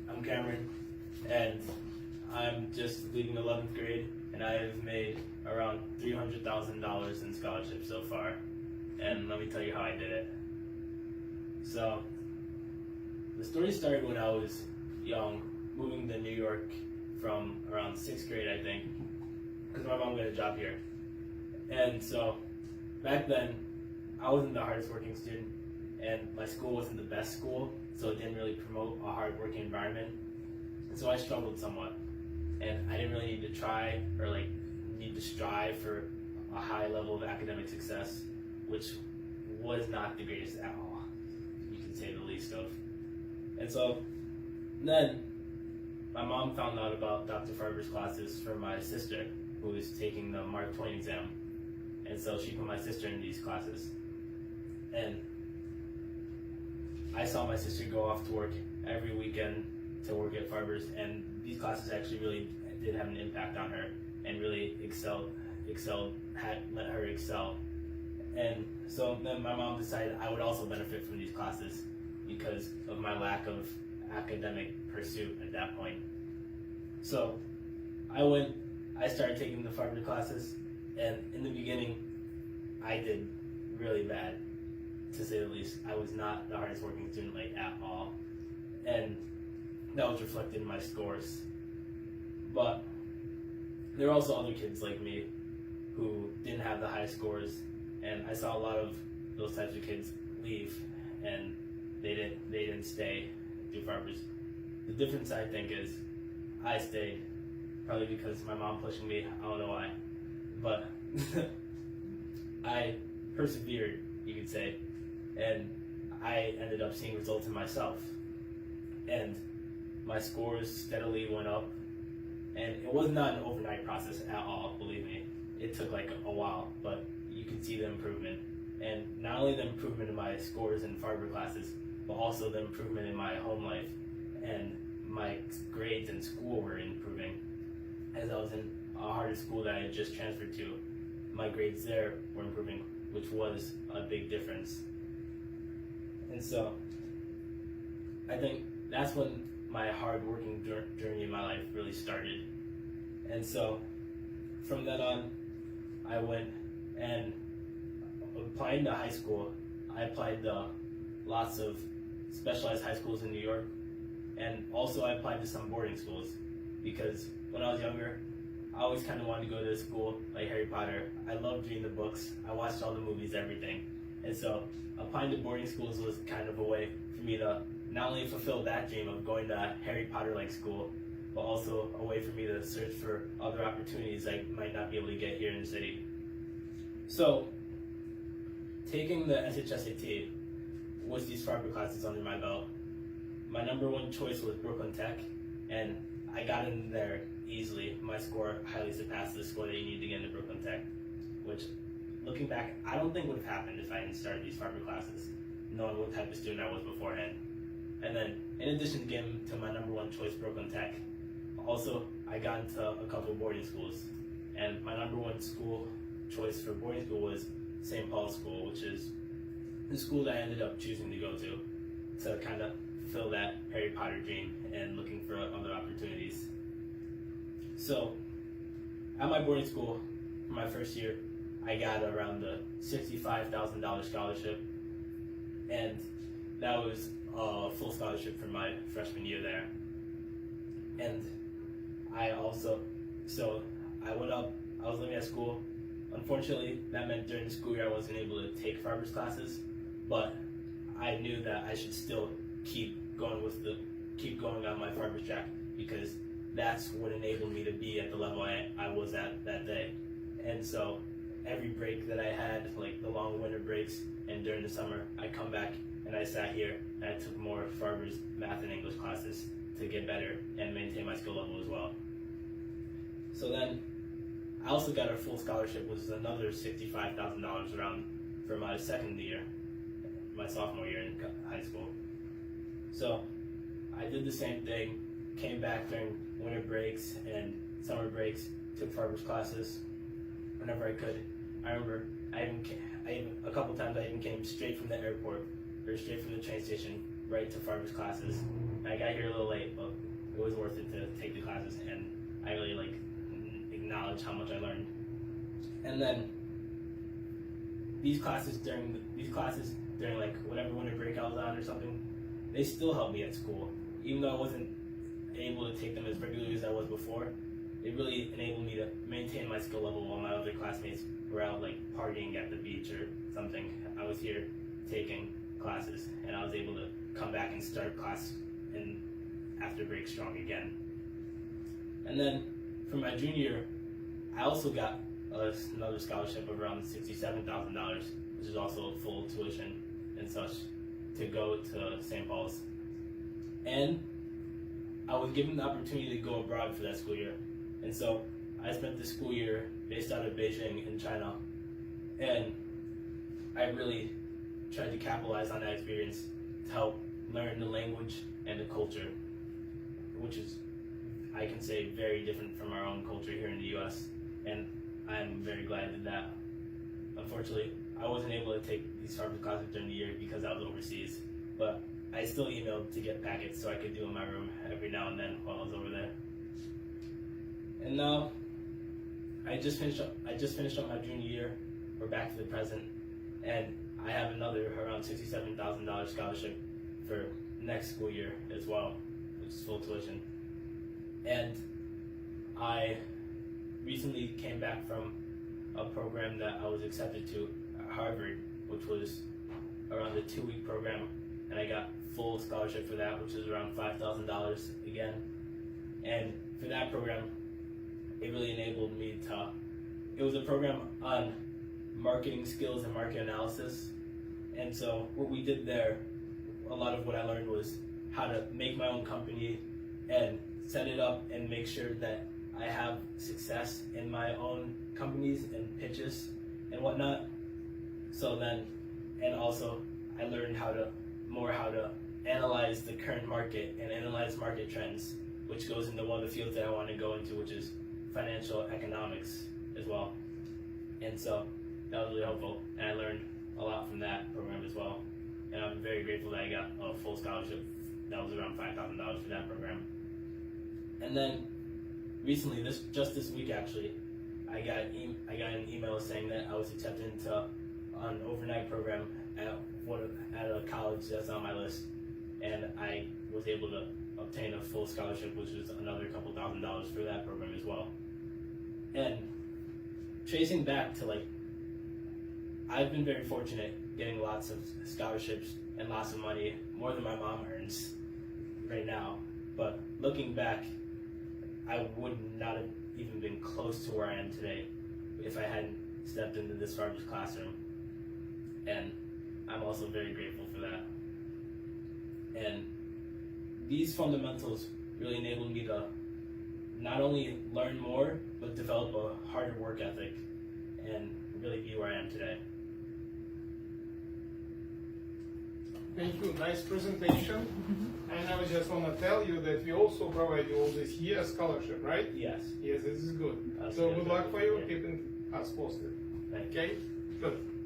I'm Cameron, and I'm just leaving 11th grade, and I've made around $300,000 in scholarships so far. And let me tell you how I did it. So, the story started when I was young, moving to New York from around 6th grade, I think, because my mom got a job here. And so, back then, I wasn't the hardest working student, and my school wasn't the best school, so it didn't really promote a hard working environment. And so I struggled somewhat, and I didn't really need to try or need to strive for a high level of academic success, which was not the greatest at all, you can say the least of. And so then my mom found out about Dr. Farber's classes from my sister, who was taking the Mark Twain exam. And so she put my sister in these classes. And I saw my sister go off to work every weekend to work at Farber's, and these classes actually really did have an impact on her and really let her excel. And so then my mom decided I would also benefit from these classes because of my lack of academic pursuit at that point. So I started taking the Farber classes, and in the beginning, I did really bad, to say the least. I was not the hardest working student at all, and that was reflected in my scores. But there were also other kids like me who didn't have the high scores, and I saw a lot of those types of kids leave, and they didn't stay through Farber's. The difference, I think, is I stayed, probably because my mom pushing me. I don't know why, but I persevered, you could say, and I ended up seeing results in myself, and my scores steadily went up. And it was not an overnight process at all, believe me. It took a while, but you could see the improvement. And not only the improvement in my scores in Farber classes, but also the improvement in my home life. And my grades in school were improving. As I was in a harder school that I had just transferred to, my grades there were improving, which was a big difference. And so, I think that's when my hard working journey in my life really started. And so from then on, I went and applied to high school. I applied to lots of specialized high schools in New York, and also I applied to some boarding schools because when I was younger, I always kind of wanted to go to a school like Harry Potter. I loved reading the books. I watched all the movies, everything. And so applying to boarding schools was kind of a way for me to not only fulfill that dream of going to Harry Potter-like school, but also a way for me to search for other opportunities I might not be able to get here in the city. So, taking the SHSAT with these Farber classes under my belt, my number one choice was Brooklyn Tech, and I got in there easily. My score highly surpassed the score that you need to get into Brooklyn Tech, which, looking back, I don't think would have happened if I hadn't started these Farber classes, knowing what type of student I was beforehand. And then, in addition to getting to my number one choice, Brooklyn Tech, also I got into a couple of boarding schools. And my number one school choice for boarding school was St. Paul's School, which is the school that I ended up choosing to go to kind of fulfill that Harry Potter dream and looking for other opportunities. So, at my boarding school, for my first year, I got around the $65,000 scholarship, and that was a full scholarship for my freshman year there. And I went up, I was living at school. Unfortunately, that meant during the school year I wasn't able to take Farber's classes, but I knew that I should still keep going on my Farber's track, because that's what enabled me to be at the level I was at that day. And so every break that I had, the long winter breaks and during the summer, I come back and I sat here and I took more Farber's math and English classes to get better and maintain my skill level as well. So then I also got a full scholarship, which is another $65,000 around for my second year, my sophomore year in high school. So I did the same thing, came back during winter breaks and summer breaks, took Farber's classes whenever I could. I remember a couple times I even came straight from the airport or straight from the train station right to Farber's classes, I got here a little late, but it was worth it to take the classes, and I really like acknowledge how much I learned. And then these classes during like whatever winter break I was on or something, they still helped me at school, even though I wasn't able to take them as regularly as I was before. It really enabled me to maintain my skill level while my other classmates were out like partying at the beach or something. I was here taking classes, and I was able to come back and start class and after break strong again. And then for my junior year, I also got another scholarship of around $67,000, which is also full tuition and such, to go to St. Paul's. And I was given the opportunity to go abroad for that school year. And so I spent the school year based out of Beijing in China. And I really tried to capitalize on that experience to help learn the language and the culture, which is, I can say, very different from our own culture here in the US. And I'm very glad I did that. Unfortunately, I wasn't able to take these Harvard classes during the year because I was overseas, but I still emailed to get packets so I could do in my room every now and then while I was over there. And now, I just finished up my junior year. We're back to the present, and I have another around $67,000 scholarship for next school year as well, which is full tuition. And I recently came back from a program that I was accepted to at Harvard, which was around a 2-week program, and I got full scholarship for that, which is around $5,000 again. And for that program, it really enabled me to, it was a program on marketing skills and market analysis. And so what we did there, a lot of what I learned was how to make my own company and set it up and make sure that I have success in my own companies and pitches and whatnot. So then, and also I learned how to analyze the current market and analyze market trends, which goes into one of the fields that I want to go into, which is financial economics as well. And so that was really helpful, and I learned a lot from that program as well. And I'm very grateful that I got a full scholarship that was around $5,000 for that program. And then recently, just this week actually, I got an email saying that I was accepted into an overnight program at a college that's on my list, and I was able to obtain a full scholarship, which is another couple $1,000s for that program as well. And tracing back to I've been very fortunate getting lots of scholarships and lots of money, more than my mom earns right now. But looking back, I would not have even been close to where I am today if I hadn't stepped into this Harvard classroom. And I'm also very grateful for that. And these fundamentals really enabled me to not only learn more, but develop a harder work ethic and really be where I am today. Thank you, nice presentation. And I just want to tell you that we also provide you all this year scholarship, right? Yes. Yes, this is good. That's So good. good luck for you, Yeah. keeping us posted. Thank you. Okay, good.